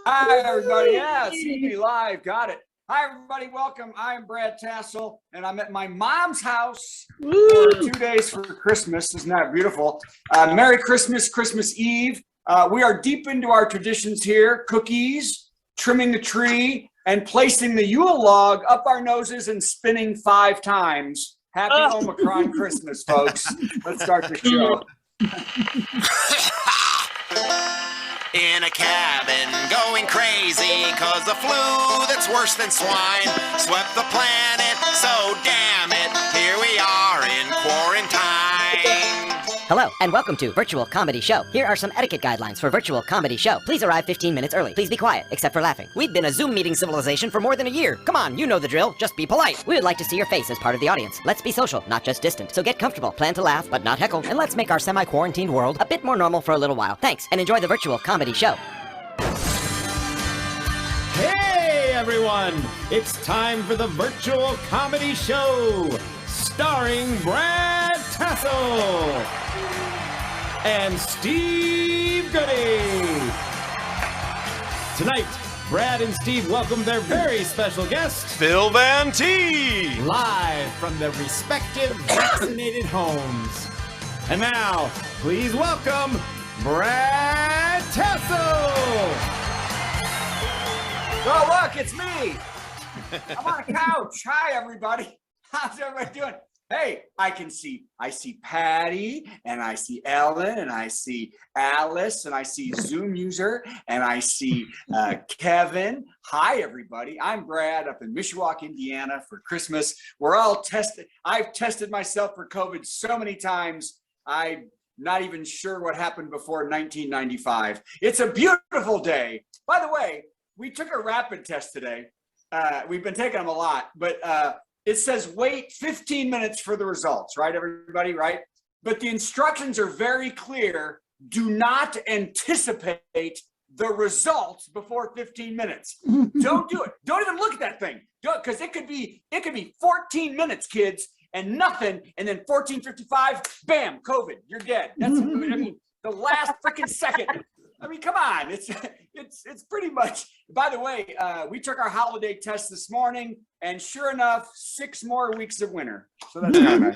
Hi, everybody. Yeah, see me live. Got it. Hi, everybody. Welcome. I'm Brad Tassell, and I'm at my mom's house for 2 days for Christmas. Isn't that beautiful? Merry Christmas, Christmas Eve. We are deep into our traditions here. Cookies, trimming the tree, and placing the Yule log up our noses and spinning 5 times. Happy Omicron Christmas, folks. Let's start the show. In a cabin, going crazy, 'cause the flu that's worse than swine swept the planet, so damn it, here we are in quarantine. Hello, and welcome to Virtual Comedy Show. Here are some etiquette guidelines for Virtual Comedy Show. Please arrive 15 minutes early. Please be quiet, except for laughing. We've been a Zoom meeting civilization for more than a year. Come on, you know the drill. Just be polite. We would like to see your face as part of the audience. Let's be social, not just distant. So get comfortable, plan to laugh, but not heckle, and let's make our semi-quarantined world a bit more normal for a little while. Thanks, and enjoy the Virtual Comedy Show. Hey everyone! It's time for the Virtual Comedy Show, starring Brad Tassell and Steve Goodie. Tonight, Brad and Steve welcome their very special guest, Phil Van T. live from their respective vaccinated homes. And now, please welcome Brad Tassell. Oh, look, it's me. I'm on a couch. Hi, everybody. How's everybody doing? Hey, I see Patti, and I see Ellen, and I see Alice, and I see Zoom user, and I see Kevin. Hi, everybody. I'm Brad up in Mishawaka, Indiana for Christmas. We're all tested. I've tested myself for COVID so many times. I'm not even sure what happened before 1995. It's a beautiful day. By the way, we took a rapid test today. We've been taking them a lot, but it says wait 15 minutes for the results, right, everybody, right? But the instructions are very clear. Do not anticipate the results before 15 minutes. Don't do it. Don't even look at that thing. Do it, because it could be 14 minutes, kids, and nothing, and then 14:55, bam, COVID, you're dead. That's, I mean, the last freaking second. I mean, come on, it's pretty much. By the way, we took our holiday test this morning, and sure enough, 6 more weeks of winter. So that's kind of nice.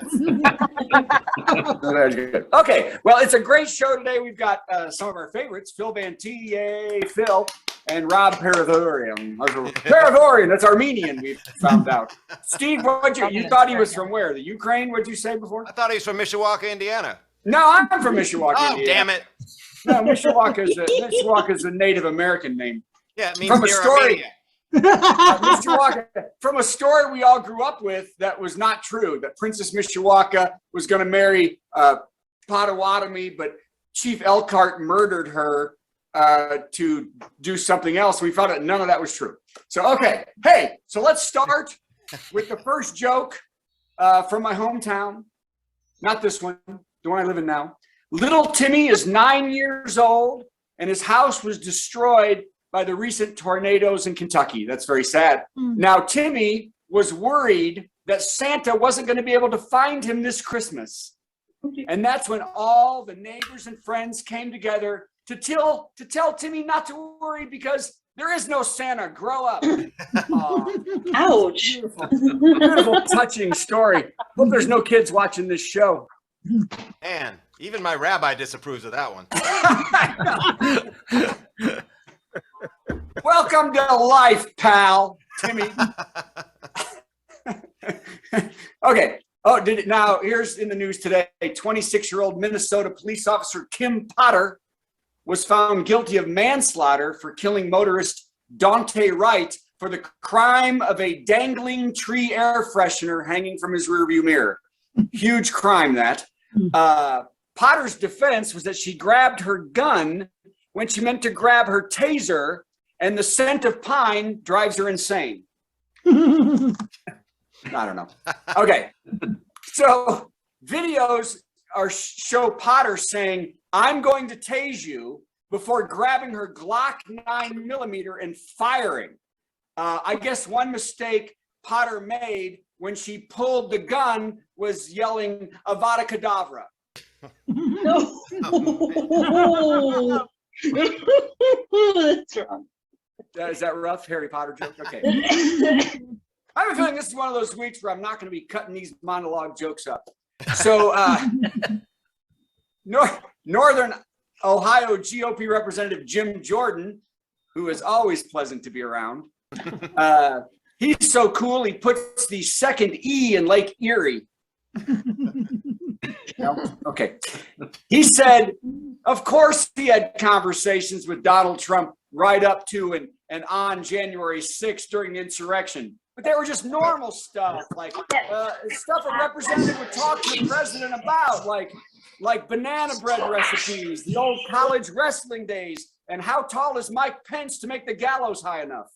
That's good. Okay, well, it's a great show today. We've got some of our favorites: Phil Van T, yay, Phil, and Rob Paravonian. Paravonian, that's Armenian. We found out. Steve, you thought he was from where? The Ukraine? What'd you say before? I thought he was from Mishawaka, Indiana. No, I'm from Mishawaka, Oh, Indiana. damn it. No, Mishawaka is a Native American name. Yeah, it means From a near story. Armenia. Mishawaka, from a story we all grew up with that was not true, that Princess Mishawaka was going to marry Potawatomi, but Chief Elkhart murdered her to do something else. We found out none of that was true. So, okay. Hey, so let's start with the first joke from my hometown. Not this one, the one I live in now. Little Timmy is 9 years old, and his house was destroyed by the recent tornadoes in Kentucky. That's very sad. Now, Timmy was worried that Santa wasn't going to be able to find him this Christmas. And that's when all the neighbors and friends came together to tell Timmy not to worry, because there is no Santa. Grow up. Ouch. Beautiful, touching story. Hope there's no kids watching this show. Man, even my rabbi disapproves of that one. Welcome to life, pal, Timmy. Okay. Oh, now here's in the news today. 26-year-old Minnesota police officer Kim Potter was found guilty of manslaughter for killing motorist Dante Wright for the crime of a dangling tree air freshener hanging from his rearview mirror. Huge crime, that. Potter's defense was that she grabbed her gun when she meant to grab her taser, and the scent of pine drives her insane. I don't know. Okay. So videos show Potter saying, "I'm going to tase you," before grabbing her Glock 9mm and firing. I guess one mistake Potter made when she pulled the gun was yelling Avada Kedavra. No. That's wrong. Is that rough? Harry Potter joke? Okay. I have a feeling this is one of those weeks where I'm not going to be cutting these monologue jokes up. So, Northern Ohio GOP Representative Jim Jordan, who is always pleasant to be around. He's so cool, he puts the second E in Lake Erie. No? Okay. He said, of course, he had conversations with Donald Trump right up to and on January 6th during the insurrection. But they were just normal stuff, like stuff a representative would talk to the president about, like banana bread recipes, the old college wrestling days, and how tall is Mike Pence to make the gallows high enough?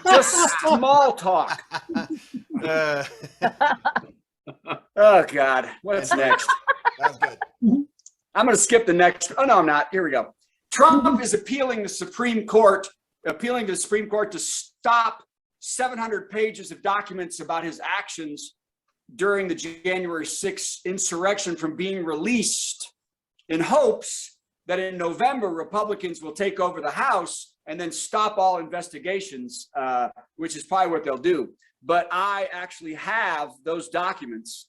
Just small talk. Oh, God. What's next? That was good. I'm going to skip the next. Oh, no, I'm not. Here we go. Trump is appealing to the Supreme Court to stop 700 pages of documents about his actions during the January 6th insurrection from being released, in hopes that in November, Republicans will take over the House and then stop all investigations, which is probably what they'll do. But I actually have those documents.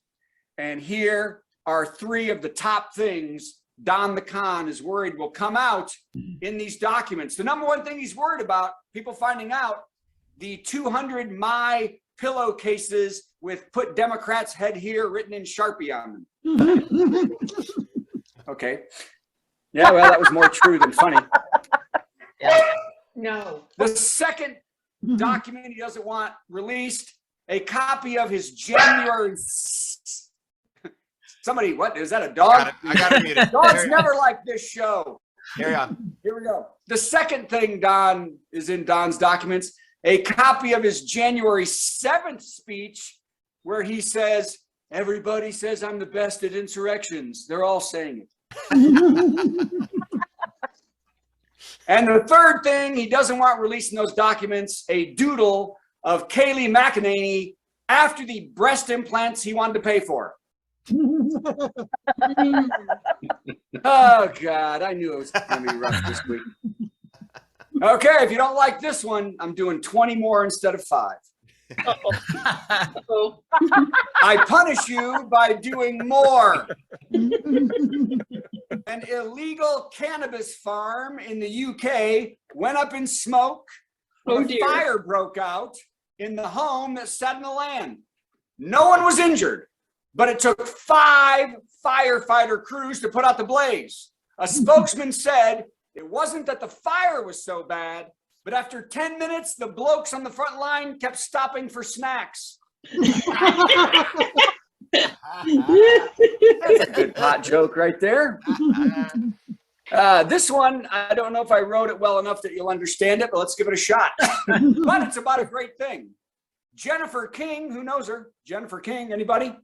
And here are 3 of the top things Don the Con is worried will come out in these documents. The number one thing he's worried about, people finding out, the 200 My pillowcases with "Put Democrats Head Here" written in Sharpie on them. Okay. Yeah, well, that was more true than funny. No. The second document he doesn't want released, a copy of his January. Somebody, what? Is that a dog? I got it muted. Dogs never like this show. Carry on. Here we go. The second thing Don is in Don's documents, a copy of his January 7th speech where he says, everybody says I'm the best at insurrections. They're all saying it. And the third thing he doesn't want released in those documents, a doodle of Kayleigh McEnany after the breast implants he wanted to pay for. Oh, God, I knew it was going to be rough this week. Okay, if you don't like this one, I'm doing 20 more instead of 5. I punish you by doing more. An illegal cannabis farm in the UK went up in smoke. A fire broke out in the home that sat in the land. No one was injured, but it took 5 firefighter crews to put out the blaze. A spokesman said it wasn't that the fire was so bad, but after 10 minutes, the blokes on the front line kept stopping for snacks. That's a good pot joke right there. This one, I don't know if I wrote it well enough that you'll understand it, but let's give it a shot. But it's about a great thing. Jennifer King, who knows her? Jennifer King, anybody?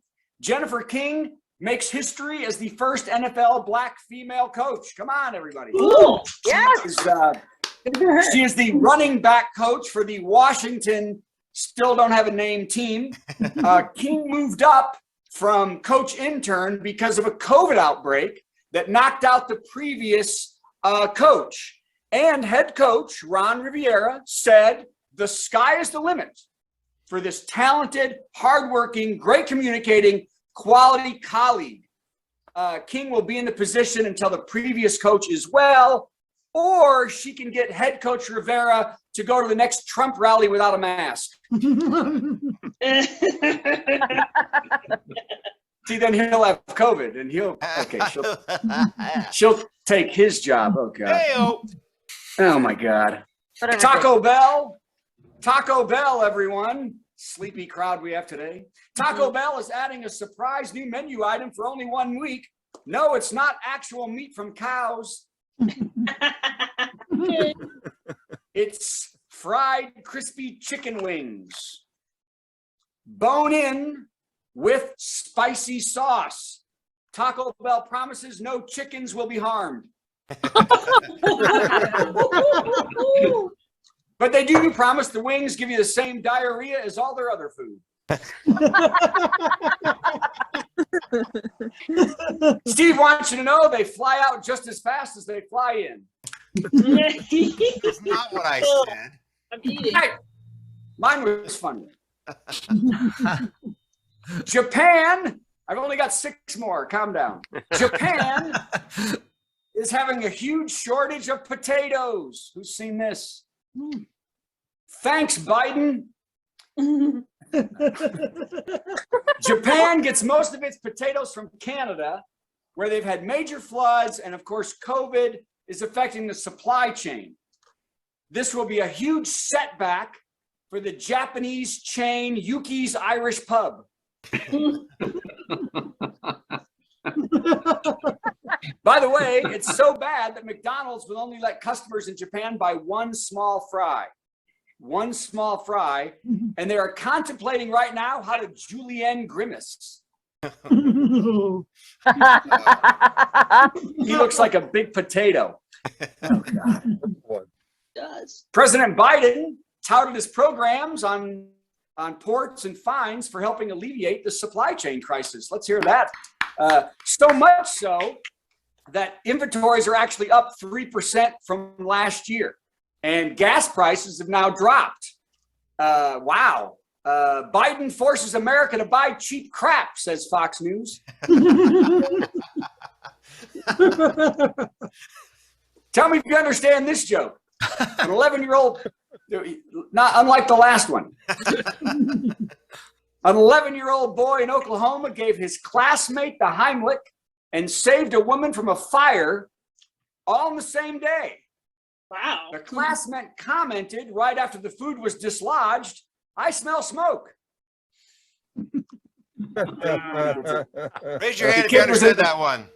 Jennifer King makes history as the first NFL black female coach. Come on, everybody. Cool. Yes. She is the running back coach for the Washington, still don't have a name, team. King moved up from coach intern because of a COVID outbreak that knocked out the previous coach. And head coach Ron Rivera said the sky is the limit for this talented, hardworking, great communicating, quality colleague. King will be in the position until the previous coach is well, or she can get head coach Rivera to go to the next Trump rally without a mask. See, then he'll have COVID and she'll take his job. Oh, God. Hey-o. Oh, my God. Taco Bell, everyone. Sleepy crowd we have today. Taco Bell is adding a surprise new menu item for only 1 week. No, it's not actual meat from cows. It's fried crispy chicken wings. Bone in with spicy sauce. Taco Bell promises no chickens will be harmed. But they do promise the wings give you the same diarrhea as all their other food. Steve wants you to know they fly out just as fast as they fly in. That's not what I said. I'm eating. Hey, mine was funny. Japan, I've only got 6 more. Calm down. Japan is having a huge shortage of potatoes. Who's seen this? Thanks, Biden. Japan gets most of its potatoes from Canada, where they've had major floods, and of course, COVID is affecting the supply chain. This will be a huge setback for the Japanese chain Yuki's Irish Pub. By the way, it's so bad that McDonald's will only let customers in Japan buy one small fry. One small fry, and they are contemplating right now how to julienne grimace. He looks like a big potato. Oh, God. Does. President Biden touted his programs on ports and fines for helping alleviate the supply chain crisis. Let's hear that. So much so that inventories are actually up 3% from last year. And gas prices have now dropped. Wow. Biden forces America to buy cheap crap, says Fox News. Tell me if you understand this joke. An 11-year-old, not unlike the last one. An 11-year-old boy in Oklahoma gave his classmate the Heimlich and saved a woman from a fire all in the same day. Wow. The classmate commented right after the food was dislodged, "I smell smoke." Raise your hand if you understood that one.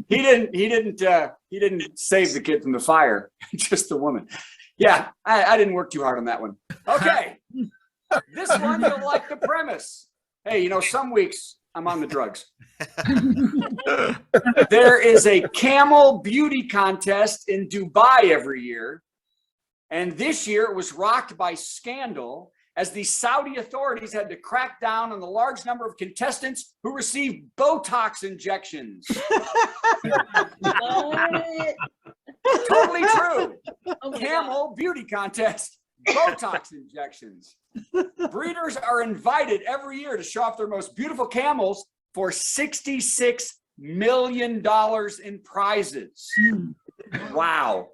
He didn't save the kid from the fire, just the woman. Yeah, I didn't work too hard on that one. Okay, this one you'll like the premise. Hey, you know, some weeks I'm on the drugs. There is a camel beauty contest in Dubai every year. And this year it was rocked by scandal as the Saudi authorities had to crack down on the large number of contestants who received Botox injections. Totally true. Camel beauty contest, Botox injections. Breeders are invited every year to show off their most beautiful camels for $66 million in prizes. Wow.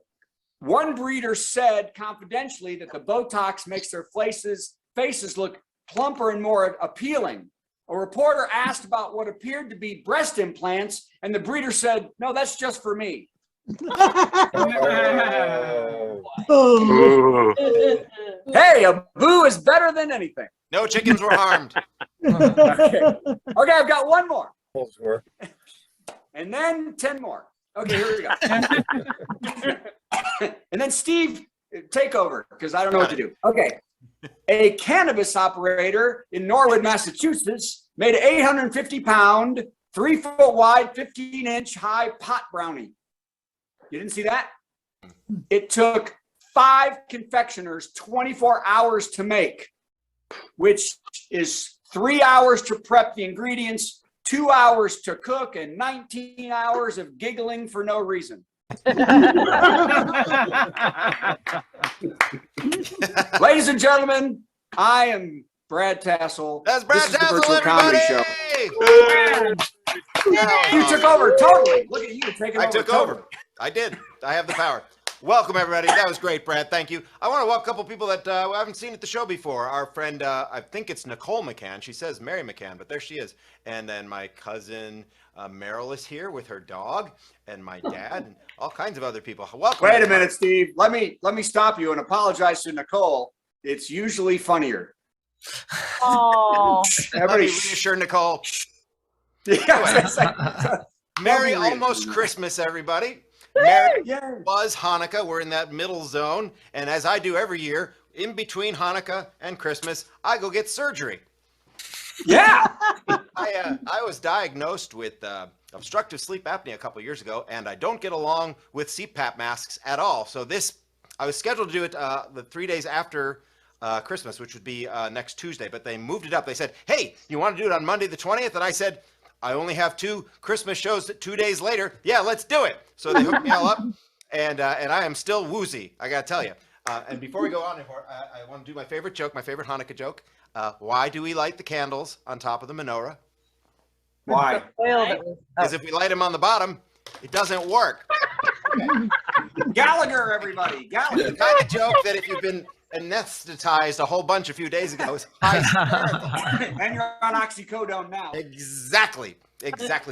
One breeder said confidentially that the Botox makes their faces look plumper and more appealing. A reporter asked about what appeared to be breast implants, and the breeder said, "No, that's just for me." Hey, a boo is better than anything. No chickens were harmed. Okay, I've got one more. And then 10 more. Okay, here we go. And then Steve, take over, because I don't know what to do. Okay. A cannabis operator in Norwood, Massachusetts made an 850-pound, 3-foot wide, 15-inch high pot brownie. You didn't see that? It took 5 confectioners 24 hours to make, which is 3 hours to prep the ingredients, 2 hours to cook, and 19 hours of giggling for no reason. Ladies and gentlemen, I am Brad Tassell. That's Brad This is the Tassell, Virtual Comedy Show. everybody! You took over totally. Look at you taking over. I took over. I did. I have the power. Welcome, everybody. That was great, Brad. Thank you. I want to welcome a couple people that I haven't seen at the show before. Our friend, I think it's Nicole McCann. She says Mary McCann, but there she is. And then my cousin Meryl is here with her dog, and my dad, and all kinds of other people. Welcome. Wait a minute, Steve. Let me stop you and apologize to Nicole. It's usually funnier. Oh. Everybody reassure Nicole. Yeah. Merry almost Christmas, everybody. Merry was Hanukkah. We're in that middle zone. And as I do every year, in between Hanukkah and Christmas, I go get surgery. Yeah. I was diagnosed with obstructive sleep apnea a couple of years ago, and I don't get along with CPAP masks at all. So I was scheduled to do it the 3 days after Christmas, which would be next Tuesday, but they moved it up. They said, "Hey, you want to do it on Monday the 20th?" And I said, "I only have 2 Christmas shows 2 days later. Yeah, let's do it." So they hooked me all up. and I am still woozy. I gotta tell you. And before we go on, I want to do my favorite joke, my favorite Hanukkah joke. Why do we light the candles on top of the menorah? Why? Because if we light them on the bottom, it doesn't work. Gallagher, everybody. Gallagher. The kind of joke that if you've been anesthetized a whole bunch a few days ago is hysterical. And you're on oxycodone now. Exactly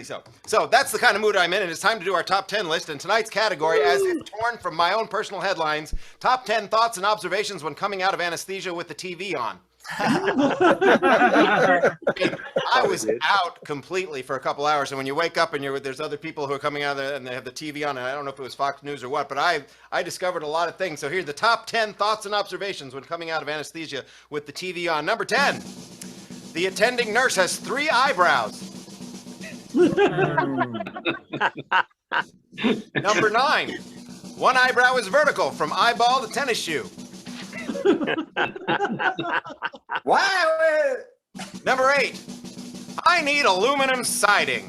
so. So that's the kind of mood I'm in, and it's time to do our top 10 list. And tonight's category, as if torn from my own personal headlines, top 10 thoughts and observations when coming out of anesthesia with the TV on. I was out completely for a couple hours, and when you wake up and there's other people who are coming out there and they have the TV on, and I don't know if it was Fox News or what, but I discovered a lot of things. So here's the top 10 thoughts and observations when coming out of anesthesia with the TV on. Number 10, the attending nurse has 3 eyebrows. Number 9, one eyebrow is vertical from eyeball to tennis shoe. Wow. Number 8, I need aluminum siding.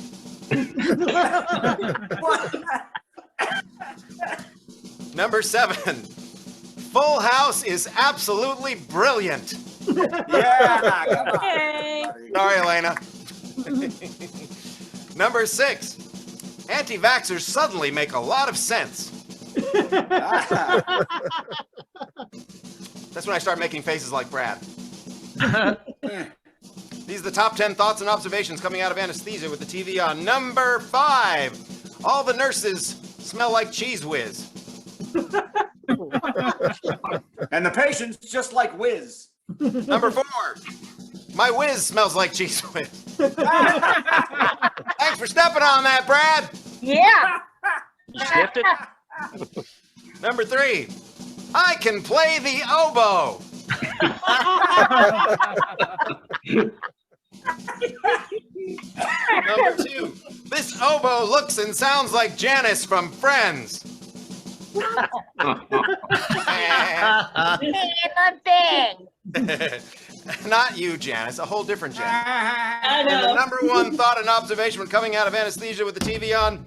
Number 7, Full House is absolutely brilliant. Yeah, come on. Hey. Sorry, Elena. Number 6, anti-vaxxers suddenly make a lot of sense. That's when I start making faces like Brad. These are the top 10 thoughts and observations coming out of anesthesia with the TV on. Number 5, all the nurses smell like Cheese Whiz. And the patient's just like Whiz. Number 4, my whiz smells like Cheese Whiz. Thanks for stepping on that, Brad. Yeah. You sniffed it? Number 3, I can play the oboe. Number 2, this oboe looks and sounds like Janice from Friends. Not you, Janice, a whole different Janice. I And the know. number 1 thought and observation when coming out of anesthesia with the TV on,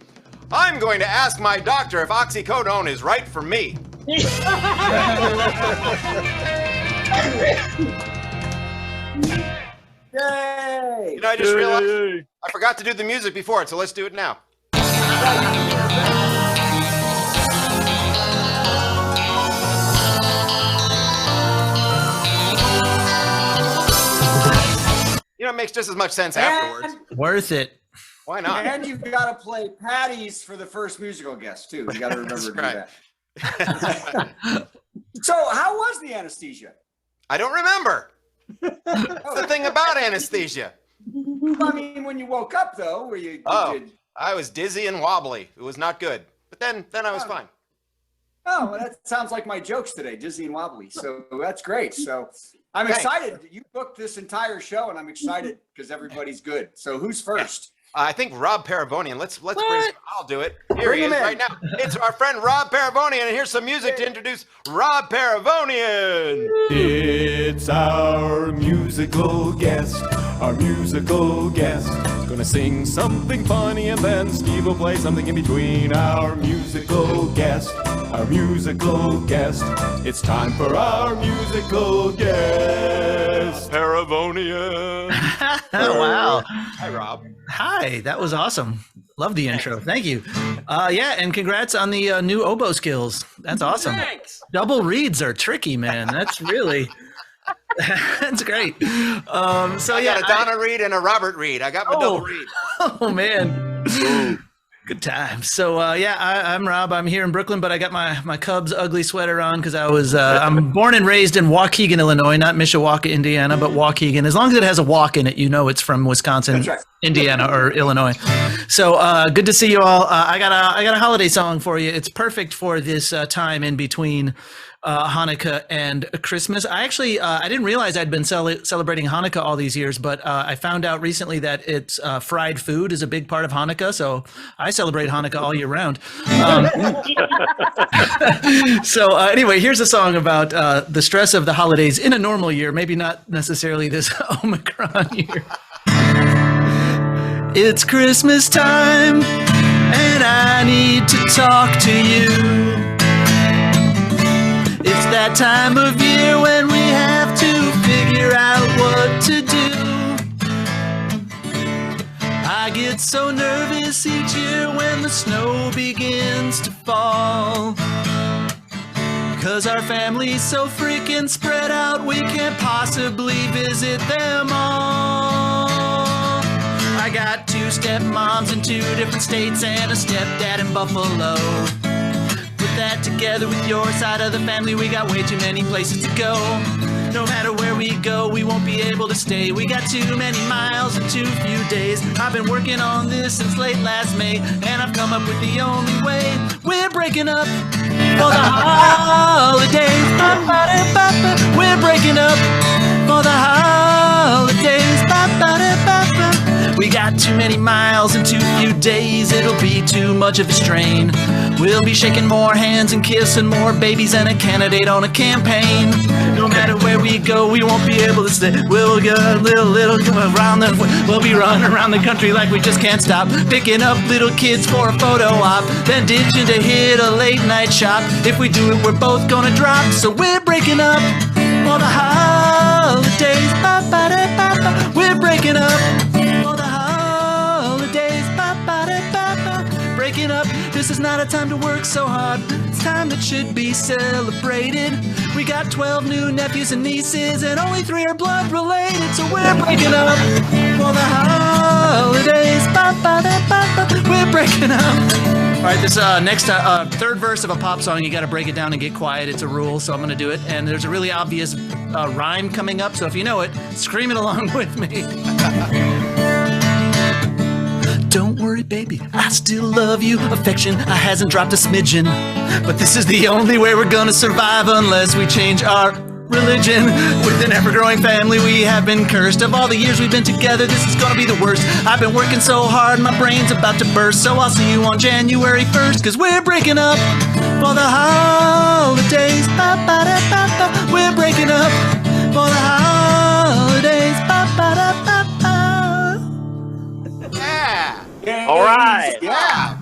I'm going to ask my doctor if oxycodone is right for me. Yay. You know, I just realized I forgot to do the music before it, so let's do it now. You know, it makes just as much sense afterwards. Worth it. Why not? And you've got to play Patty's for the first musical guest, too. You got to remember to do That's that. So, how was the anesthesia? I don't remember. That's the thing about anesthesia. I mean, when you woke up, though, were you? Oh, I was dizzy and wobbly. It was not good. But then I was fine. Oh, well, that sounds like my jokes today, dizzy and wobbly. So that's great. So I'm Thanks. excited. You booked this entire show, and I'm excited because everybody's good. So who's first? I think Rob Paravonian. Let's bring him. I'll do it. Here Bring he him is in. right now. It's our friend Rob Paravonian, and here's some music to introduce Rob Paravonian. It's our musical guest, Gonna sing something funny and then Steve will play something in between. Our musical guest. It's time for our musical guest, Paravonian. Oh, wow. Hi, Rob. Hi, that was awesome. Love the intro. Thank you. Yeah, and congrats on the new oboe skills. That's awesome. Thanks. Double reeds are tricky, man. That's really, that's great. So I yeah, got a Donna Reed and a Robert Reed. I got my double Reed. oh man. Good times. So yeah, I'm Rob. I'm here in Brooklyn, but I got my Cubs ugly sweater on because I'm born and raised in Waukegan, Illinois, not Mishawaka, Indiana, but Waukegan. As long as it has a walk in it, you know it's from Wisconsin, That's right. Indiana, or Illinois. So good to see you all. I got a holiday song for you. It's perfect for this time in between Hanukkah and Christmas. I actually I didn't realize I'd been celebrating Hanukkah all these years, but I found out recently that it's fried food is a big part of Hanukkah. So I celebrate Hanukkah all year round. So anyway, here's a song about the stress of the holidays in a normal year, maybe not necessarily this Omicron year. It's Christmas time, and I need to talk to you. that time of year when we have to figure out what to do. I get so nervous each year when the snow begins to fall. 'Cause our family's so freaking spread out, we can't possibly visit them all. I got 2 stepmoms in 2 different states and a stepdad in Buffalo. Put that together with your side of the family, we got way too many places to go. No matter where we go, we won't be able to stay. We got too many miles in too few days. I've been working on this since late last May, and I've come up with the only way. We're breaking up for the holidays. Ba-ba-da-ba-ba. We're breaking up for the holidays. Ba-ba-da-ba-ba. We got too many miles in too few days. It'll be too much of a strain. We'll be shaking more hands and kissing more babies than a candidate on a campaign. No matter where we go, we won't be able to stay. We'll go a little around we'll be running around the country like we just can't stop. Picking up little kids for a photo op, then ditching to hit a late night shop. If we do it, we're both gonna drop. So we're breaking up for the holidays. Ba-ba-da-ba-ba. We're breaking up for the holidays. Ba-ba-da-ba-ba. Breaking up, this is not a time to work so hard. It's time that should be celebrated. We got 12 new nephews and nieces, and only 3 are blood related. So we're breaking up for the holidays. Ba-ba-da-ba-ba. We're breaking up. All right, this next third verse of a pop song, you got to break it down and get quiet. It's a rule, so I'm going to do it. And there's a really obvious rhyme coming up, so if you know it, scream it along with me. Don't worry, baby, I still love you. Affection, I hasn't dropped a smidgen. But this is the only way we're gonna survive unless we change our religion. With an ever-growing family, we have been cursed. Of all the years we've been together, this is gonna be the worst. I've been working so hard, my brain's about to burst. So I'll see you on January 1st, 'cause we're breaking up for the holidays. Ba-ba-da-ba-ba. We're breaking up for the holidays. Ba-ba-da-ba-ba. Yeah. All right. Yeah.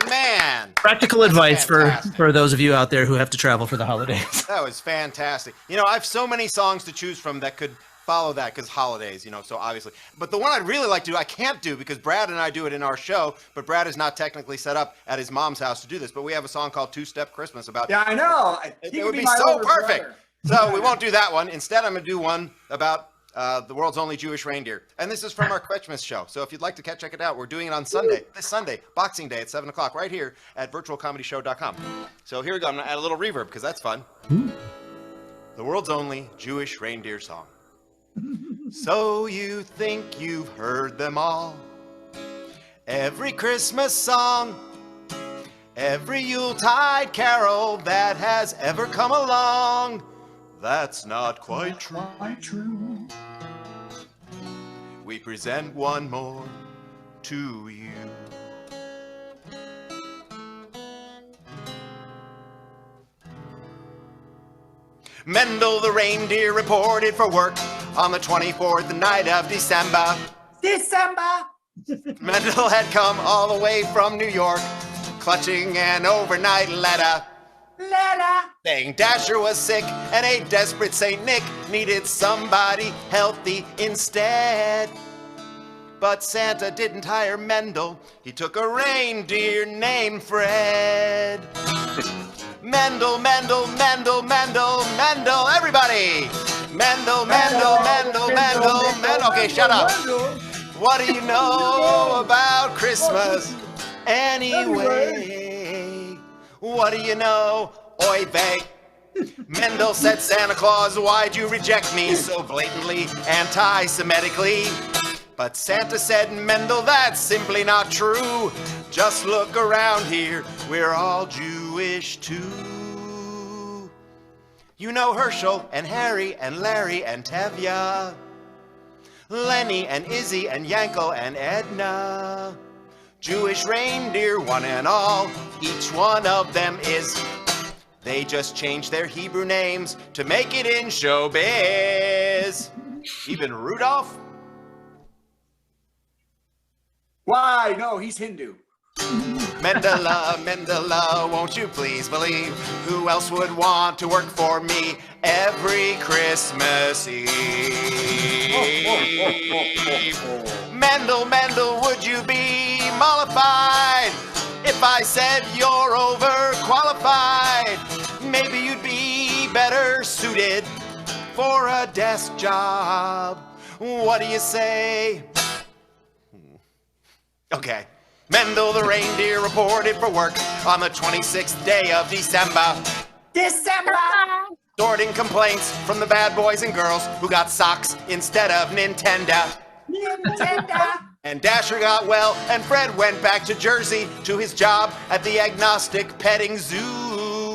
Man. Practical advice fantastic. for those of you out there who have to travel for the holidays. That was fantastic. You know, I have so many songs to choose from that could follow that because holidays, you know, so obviously. But the one I'd really like to do, I can't do because Brad and I do it in our show, but Brad is not technically set up at his mom's house to do this. But we have a song called 2-Step Christmas about. Yeah, I know. It would be so perfect. So we won't do that one. Instead, I'm going to do one about the world's only Jewish reindeer. And this is from our Christmas show. So if you'd like to check it out, we're doing it on Sunday, this Sunday, Boxing Day at 7 o'clock, right here at virtualcomedyshow.com. So here we go. I'm going to add a little reverb because that's fun. The world's only Jewish reindeer song. So you think you've heard them all. Every Christmas song, every Yuletide carol that has ever come along. That's not quite true. We present one more to you. Mendel the reindeer reported for work on the 24th night of December. Mendel had come all the way from New York, clutching an overnight letter. Saying Dasher was sick and a desperate Saint Nick needed somebody healthy instead. But Santa didn't hire Mendel. He took a reindeer named Fred. Mendel, Mendel, Mendel, Mendel, Mendel, everybody! Mendel, Mendel, Mendel, Mendel, Mendel. Okay, shut up. What do you know about Christmas anyway? What do you know? Oy vey. Mendel said, Santa Claus, why'd you reject me so blatantly, anti-Semitically? But Santa said, Mendel, that's simply not true. Just look around here, we're all Jewish too. You know Herschel and Harry and Larry and Tevya, Lenny and Izzy and Yankel and Edna. Jewish reindeer, one and all, each one of them is. They just changed their Hebrew names to make it in showbiz. Even Rudolph? Why? No, he's Hindu. Mendela, won't you please believe? Who else would want to work for me every Christmas Eve? Mendel, would you be mollified if I said you're overqualified? Maybe you'd be better suited for a desk job. What do you say? Okay. Mendel the reindeer reported for work on the 26th day of December. Sorting complaints from the bad boys and girls who got socks instead of Nintendo. And Dasher got well, and Fred went back to Jersey to his job at the agnostic petting zoo.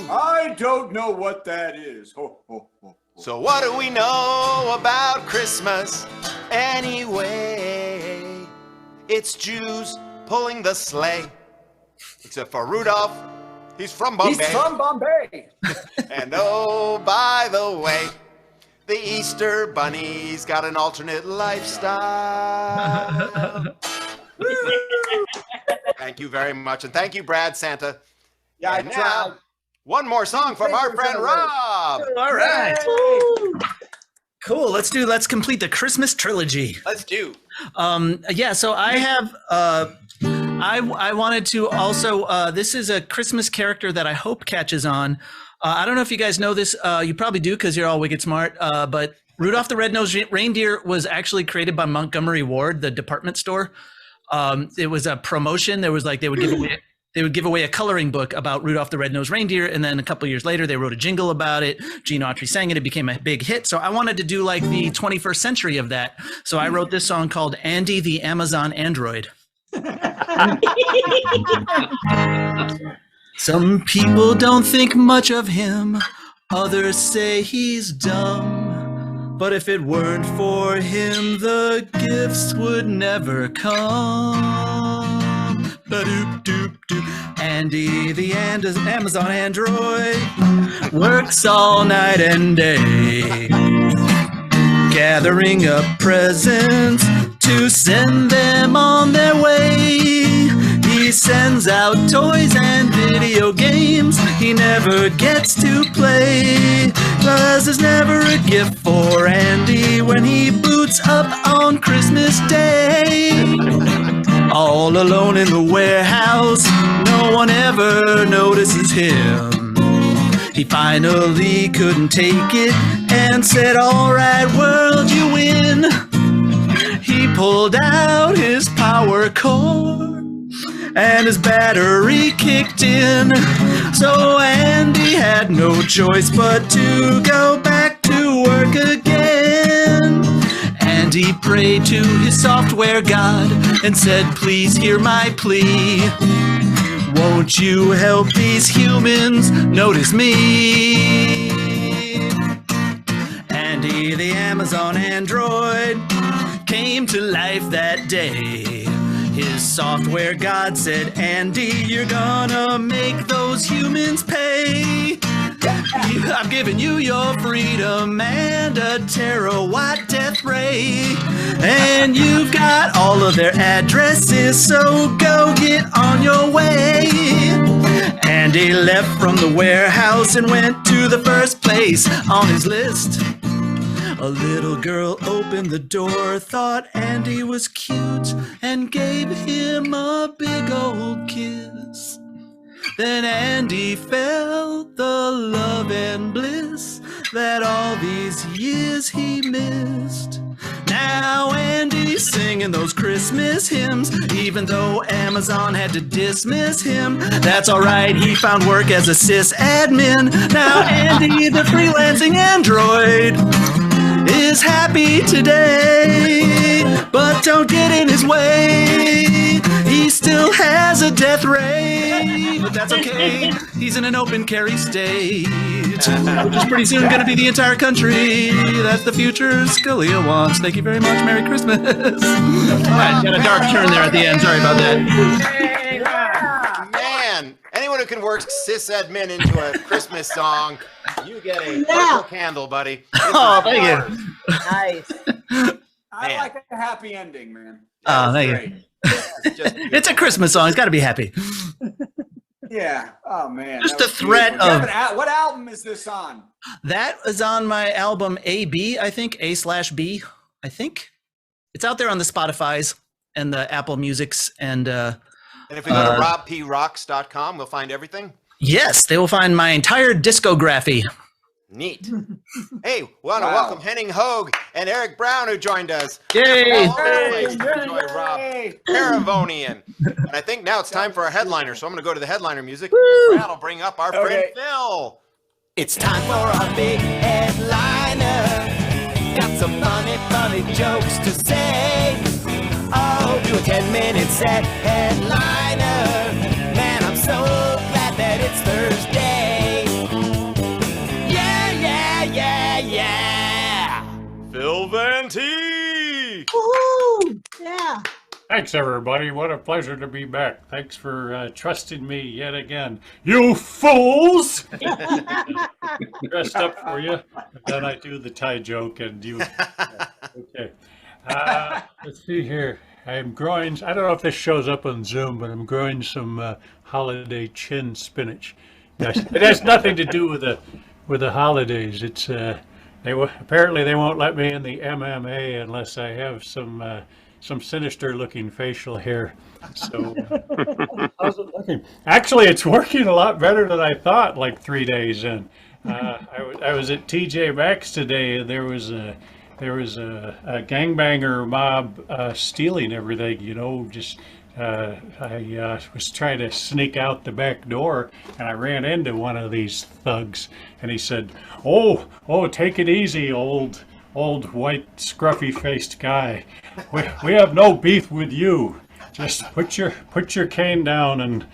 I don't know what that is. Ho, ho, ho. So what do we know about Christmas anyway? It's Jews pulling the sleigh. Except for Rudolph, he's from Bombay. He's from Bombay. And oh, by the way, the Easter Bunny's got an alternate lifestyle. Thank you very much. And thank you, Brad Santa. Yeah, I And tried. now, one more song from our friend Rob. All right. Cool. Let's complete the Christmas trilogy. Let's do. Yeah, so I have I wanted to also this is a Christmas character that I hope catches on. I don't know if you guys know this. You probably do because you're all wicked smart. But Rudolph the Red-Nosed Reindeer was actually created by Montgomery Ward, the department store. It was a promotion. There was like they would give away a coloring book about Rudolph the Red-Nosed Reindeer, and then a couple years later, they wrote a jingle about it. Gene Autry sang it. It became a big hit. So I wanted to do like the 21st century of that. So I wrote this song called Andy the Amazon Android. Some people don't think much of him. Others say he's dumb. But if it weren't for him, the gifts would never come. Ba-doop-doop-doop. Andy the Amazon Android works all night and day, gathering up presents to send them on their way. He sends out toys and video games he never gets to play, 'cause there's never a gift for Andy when he boots up on Christmas Day. All alone in the warehouse, no one ever notices him. He finally couldn't take it and said, "All right, world, you win." He pulled out his power cord and his battery kicked in. So Andy had no choice but to go back to work again. And he prayed to his software god and said, "Please hear my plea. Won't you help these humans notice me?" Andy the Amazon Android came to life that day. His software god said, "Andy, you're gonna make those humans pay. I've given you your freedom and a terawatt death ray. And you've got all of their addresses, so go get on your way." Andy left from the warehouse and went to the first place on his list. A little girl opened the door, thought Andy was cute, and gave him a big old kiss. Then Andy felt the love and bliss that all these years he missed. Now Andy's singing those Christmas hymns, even though Amazon had to dismiss him. That's alright, he found work as a sysadmin. Now Andy, the freelancing android, is happy today, but don't get in his way. He still has a death ray, but that's okay. He's in an open carry state, which is pretty soon going to be the entire country. That's the future Scalia wants. Thank you very much. Merry Christmas. All right, got a dark turn there at the end. Sorry about that. Man, anyone who can work sysadmin into a Christmas song, you get a purple candle, buddy. Oh, thank you. Nice. I Man. like a happy ending, man. Oh, That's thank you. great. Just It's a Christmas song. It's got to be happy. Yeah. Oh man. Just that the was threat beautiful. of- Devin, what album is this on? That is on my album AB, I think, A/B, I think. It's out there on the Spotify's and the Apple Music's. And And if we go to robprocks.com, we'll find everything. yes, they will find my entire discography. Neat. Hey, we want to Wow. welcome Henning Hoag and Eric Brown, who joined us. Yay! Always enjoy Rob Paravonian. And I think now it's time for our headliner, so I'm going to go to the headliner music. That'll bring up our friend Okay. Phil. It's time for a big headliner. Got some funny jokes to say. Oh, do a 10-minute set headliner. Man, I'm so glad that it's Thursday. Yeah. Phil Van T. Woohoo! Yeah. Thanks, everybody. What a pleasure to be back. Thanks for trusting me yet again. You fools! Dressed up for you. And then I do the tie joke and you... Okay. Let's see here. I'm growing... I don't know if this shows up on Zoom, but I'm growing some holiday chin spinach. It has nothing to do with the holidays. It's... apparently they won't let me in the MMA unless I have some sinister-looking facial hair. So, how's it looking? Actually, it's working a lot better than I thought. Like 3 days in, I was at TJ Maxx today, and there was a gangbanger mob stealing everything. You know, just I was trying to sneak out the back door, and I ran into one of these thugs, and he said, "Oh, take it easy, old white scruffy-faced guy. We have no beef with you. Just put your cane down." And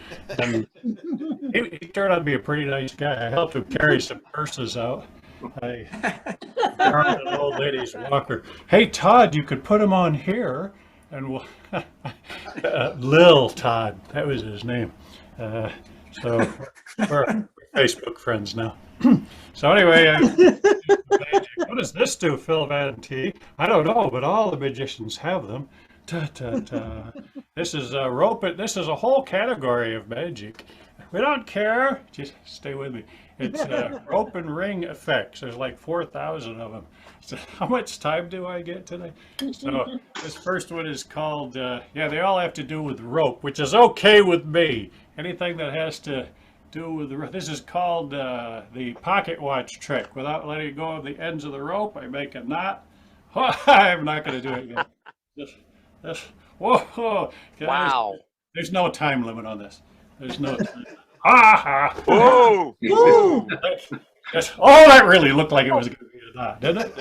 he turned out to be a pretty nice guy. I helped him carry some purses out. I borrowed an old lady's walker. "Hey, Todd, you could put him on here." And we'll, Lil Todd, that was his name. So we're Facebook friends now. So anyway, what does this do, Phil Van T? I don't know, but all the magicians have them. This is a rope. This is a whole category of magic. We don't care. Just stay with me. It's rope and ring effects. There's like 4,000 of them. So how much time do I get today? So this first one is called, they all have to do with rope, which is okay with me. Anything that has to do with the rope. This is called the pocket watch trick. Without letting go of the ends of the rope, I make a knot. I'm not going to do it again. Whoa. Wow. There's no time limit on this. There's no time. Whoa. That really looked like it was going to be a knot, didn't it?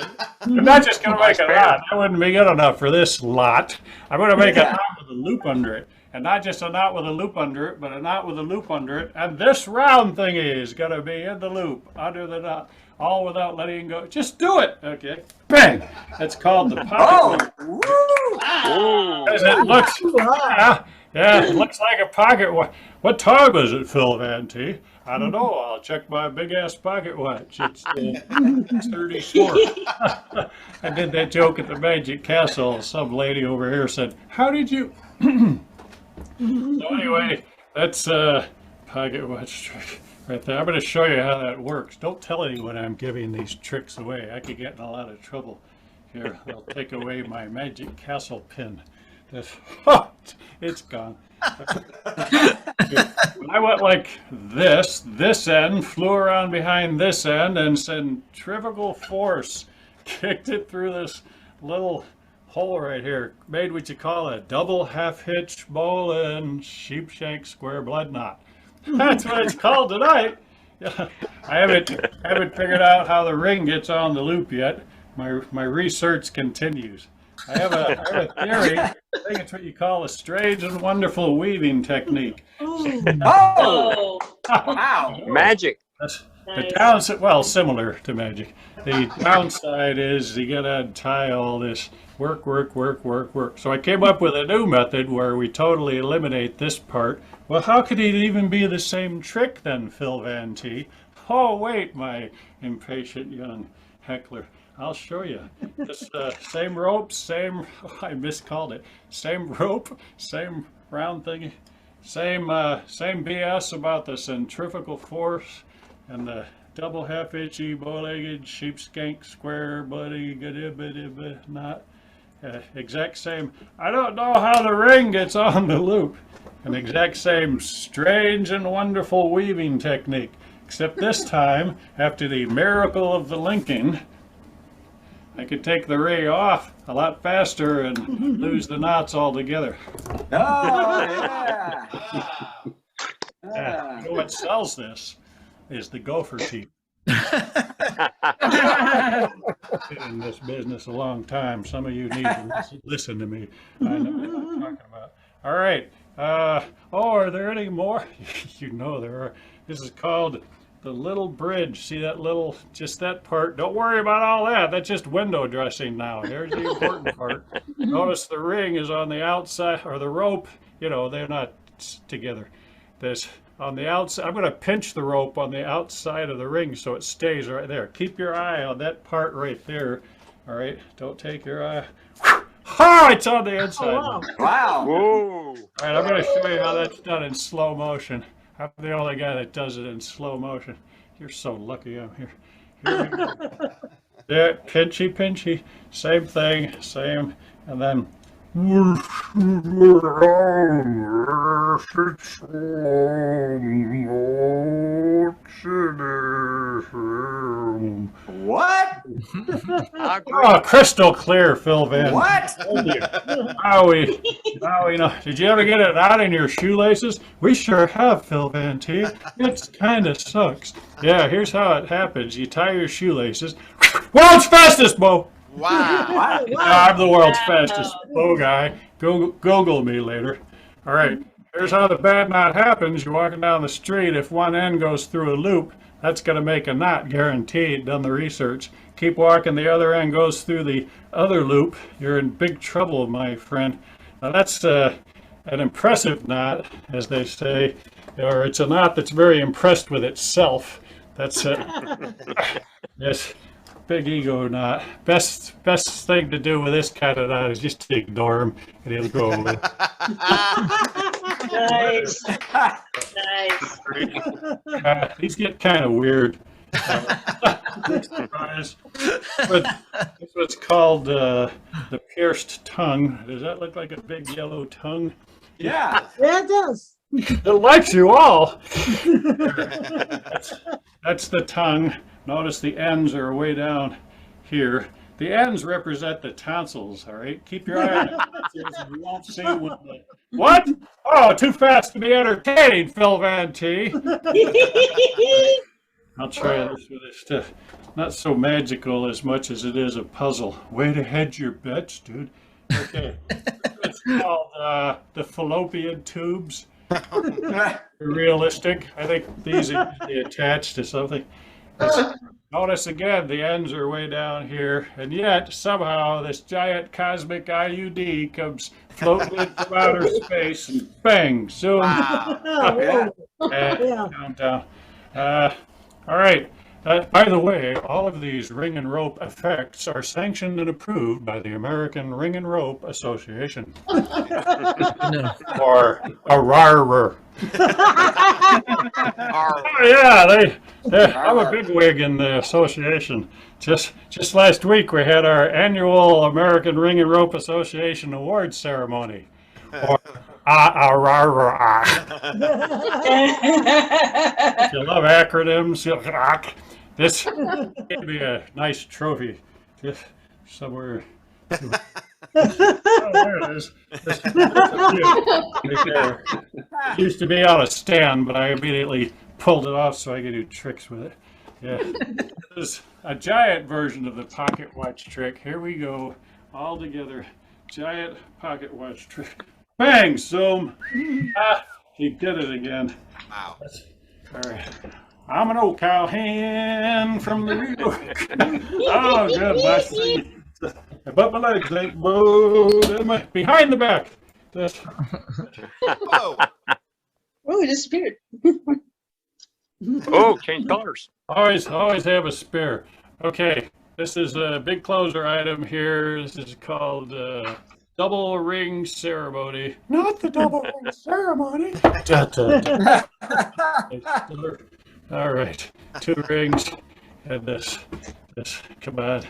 I'm not just going to make a knot. That wouldn't be good enough for this lot. I'm going to make a knot with a loop under it. And not just a knot with a loop under it, but a knot with a loop under it. And this round thingy is going to be in the loop, under the knot, all without letting go. Just do it. Okay. Bang. That's called the pocket. Oh, As it looks, it looks like a pocket watch. What time is it, Phil Van T? I don't know. I'll check my big-ass pocket watch. It's 34. I did that joke at the Magic Castle. Some lady over here said, "How did you..." So anyway, that's pocket watch trick right there. I'm going to show you how that works. Don't tell anyone I'm giving these tricks away. I could get in a lot of trouble. Here, I'll take away my Magic Castle pin. It's gone. I went like this end flew around behind this end, and centrifugal force kicked it through this little hole right here, made what you call a double half-hitch bowline sheepshank square blood knot. That's what it's called tonight. I haven't figured out how the ring gets on the loop yet. My research continues. I have a theory. I think it's what you call a strange and wonderful weaving technique. oh, wow. Magic. The downside, well, similar to magic. The downside is you gotta tie all this work. So I came up with a new method where we totally eliminate this part. Well, how could it even be the same trick then, Phil Van T? Oh, wait, my impatient young heckler. I'll show you. This same rope, same, I miscalled it. Same rope, same round thingy, same BS about the centrifugal force and the double half-inch bow-legged sheepshank square bloody not exact same. I don't know how the ring gets on the loop. An exact same strange and wonderful weaving technique, except this time, after the miracle of the linking, I could take the ring off a lot faster and lose the knots altogether. Oh, yeah. You know what sells this is the gopher teeth. In this business a long time. Some of you need to listen to me. I know what I'm talking about. All right. Are there any more? You know there are. This is called the little bridge. See that little, just that part? Don't worry about all that. That's just window dressing now. Here's the important part. Notice the ring is on the outside, or the rope, they're not together. There's on the outside. I'm going to pinch the rope on the outside of the ring so it stays right there. Keep your eye on that part right there. All right, don't take your eye. Oh, it's on the inside. Oh, Wow. Whoa. All right, I'm going to show you how that's done in slow motion. I'm the only guy that does it in slow motion. You're so lucky I'm here. Here we go. Yeah, pinchy, pinchy. Same thing, same, and then. What? Oh, crystal clear, Phil Van. What? Now we know. Did you ever get it out in your shoelaces? We sure have, Phil Van T. It kind of sucks. Yeah, here's how it happens. You tie your shoelaces. World's fastest bow. Wow. I'm the world's fastest bow guy. Google me later. All right. Here's how the bad knot happens. You're walking down the street. If one end goes through a loop, that's going to make a knot, guaranteed. Done the research. Keep walking. The other end goes through the other loop. You're in big trouble, my friend. Now that's an impressive knot, as they say, or it's a knot that's very impressed with itself. That's it. Yes. Big ego knot. Best thing to do with this kind of knot is just to ignore him and he'll go away. Nice. Nice. These get kind of weird. Surprise. But this was called the pierced tongue. Does that look like a big yellow tongue? Yeah. Yeah, it does. It likes you all. That's the tongue. Notice the ends are way down here. The ends represent the tonsils, all right? Keep your eye on the tonsils and you won't see when the... What? Oh, too fast to be entertaining, Phil Van T. I'll try this with this stuff. Not so magical as much as it is a puzzle. Way to hedge your bets, dude. Okay. It's called the fallopian tubes. They're realistic. I think these are usually attached to something. Notice again, the ends are way down here, and yet somehow this giant cosmic IUD comes floating in from outer space and bang, zoom, Wow. and down. All right. By the way, all of these ring and rope effects are sanctioned and approved by the American Ring and Rope Association. No. Or ARARR. Oh, yeah, I'm a bigwig in the association. Just last week we had our annual American Ring and Rope Association awards ceremony. Or ARARR. If you love acronyms, this gave me a nice trophy. Just somewhere. Oh, there it is. Right there. It used to be on a stand, but I immediately pulled it off so I could do tricks with it. Yeah. This is a giant version of the pocket watch trick. Here we go. All together. Giant pocket watch trick. Bang! Zoom. He did it again. Wow. All right. I'm an old cowhand from the Rio. Oh, good. Nice thing. But my legs ain't bowed. Behind the back. Whoa. Oh, it disappeared. Oh, change colors. Always have a spare. Okay. This is a big closer item here. This is called double ring ceremony. Not the double ring ceremony. Da, da, da. All right, 2 rings and this. Come on.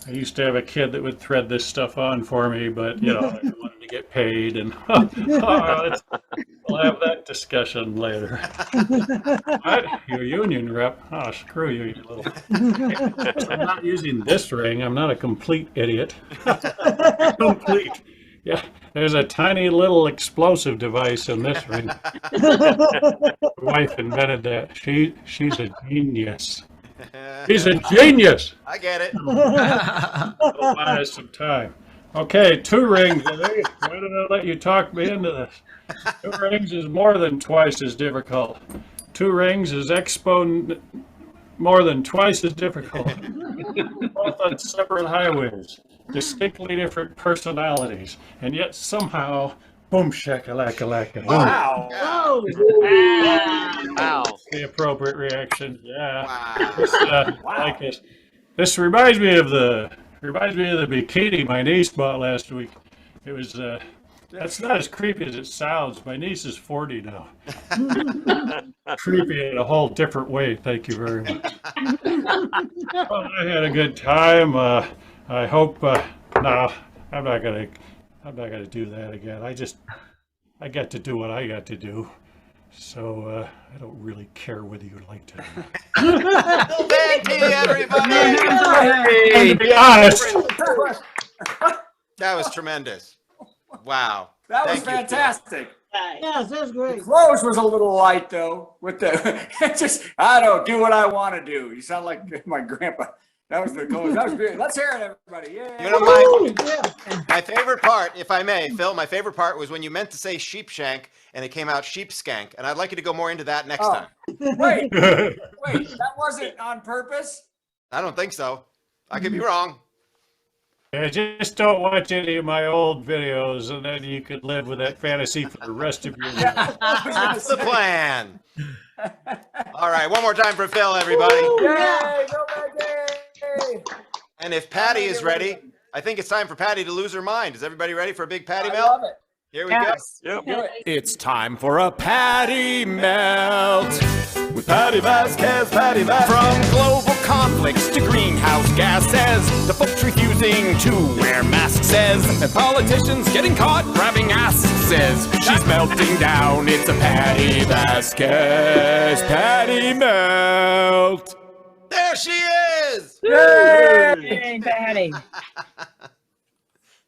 I used to have a kid that would thread this stuff on for me, but I wanted to get paid, and we'll have that discussion later. What? You're a union rep? Oh, screw you, you little. I'm not using this ring. I'm not a complete idiot. Complete. Yeah, there's a tiny little explosive device in this ring. My wife invented that. She's a genius. He's a genius. I get it. I'll buy us some time. Okay, 2 rings. Why did I let you talk me into this? 2 rings is more than twice as difficult. 2 rings is more than twice as difficult. Both on separate highways, distinctly different personalities, and yet somehow, boom shakalaka. Wow. Oh, Wow. The appropriate reaction. Yeah. Wow. This, I like this. This reminds me of the bikini my niece bought last week. It was that's not as creepy as it sounds. My niece is 40 now. Creepy in a whole different way. Thank you very much. Well, I had a good time. I hope. No, I'm not gonna do that again. I got to do what I got to do. So I don't really care whether you liked it or not. Thank you, everybody. And to be honest, That was tremendous. Wow. That was Thank you, Phil. fantastic. yes, that's great. Close was a little light though. With the I don't do what I want to do. You sound like my grandpa. That was the close. That was great. Let's hear it, everybody. Yeah. You know, my favorite part, if I may, Phil, my favorite part was when you meant to say sheepshank and it came out sheepskank. And I'd like you to go more into that next time. Wait, that wasn't on purpose? I don't think so. I could be wrong. I just don't watch any of my old videos, and then you could live with that fantasy for the rest of your life. That's the plan. All right, one more time for Phil, everybody. Yay, go back, yay. And if Patti is ready, I think it's time for Patti to lose her mind. Is everybody ready for a big Patti I melt? love it. Here we Yes. go. Do it. It's time for a Patti Melt with Patti Vasquez, Patti Vasquez. From global conflicts to greenhouse gases, the folks refusing to wear masks says, and politicians getting caught grabbing asses. She's melting down. It's a Patti Vasquez, Patti Melt. There she is. Hey, Patty.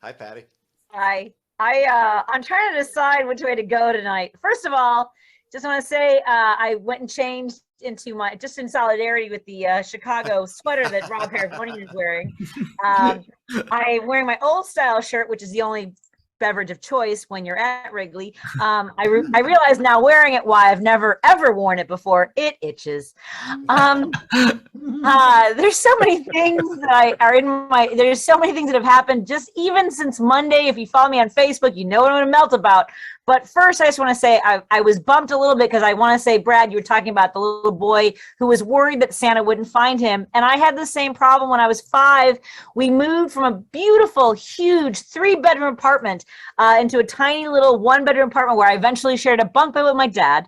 Hi, Patti. Hi. I'm trying to decide which way to go tonight. First of all, just want to say I went and changed into just in solidarity with the Chicago sweater that Rob Paravonian is wearing. I'm wearing my old style shirt, which is the only beverage of choice when you're at Wrigley. I realize now wearing it why I've never ever worn it before. It itches. There's so many things that there's so many things that have happened just even since Monday. If you follow me on Facebook, you know what I'm gonna melt about. But first, I just want to say I was bumped a little bit because I want to say, Brad, you were talking about the little boy who was worried that Santa wouldn't find him. And I had the same problem when I was 5. We moved from a beautiful, huge 3-bedroom apartment into a tiny little 1-bedroom apartment where I eventually shared a bunk bed with my dad.